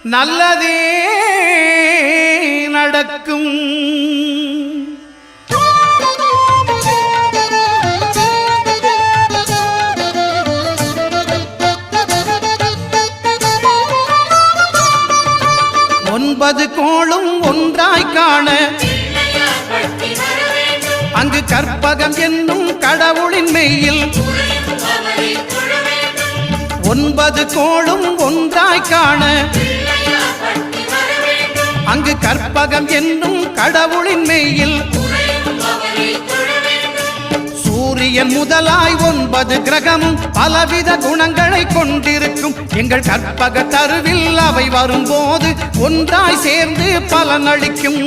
நல்லதே நடக்கும். 9 கோளும் ஒன்றாய் காண அங்கு கற்பகம் என்னும் கடவுளின் மெய்யில் 9 கோளும் ஒன்றாய் காண அங்கு கற்பகம் என்னும் கடவுளின் மெய்யில் சூரியன் முதலாய் 9 கிரகமும் பலவித குணங்களை கொண்டிருக்கும். எங்கள் கற்பக தருவில் அவை வரும்போது ஒன்றாய் சேர்ந்து பலனளிக்கும்.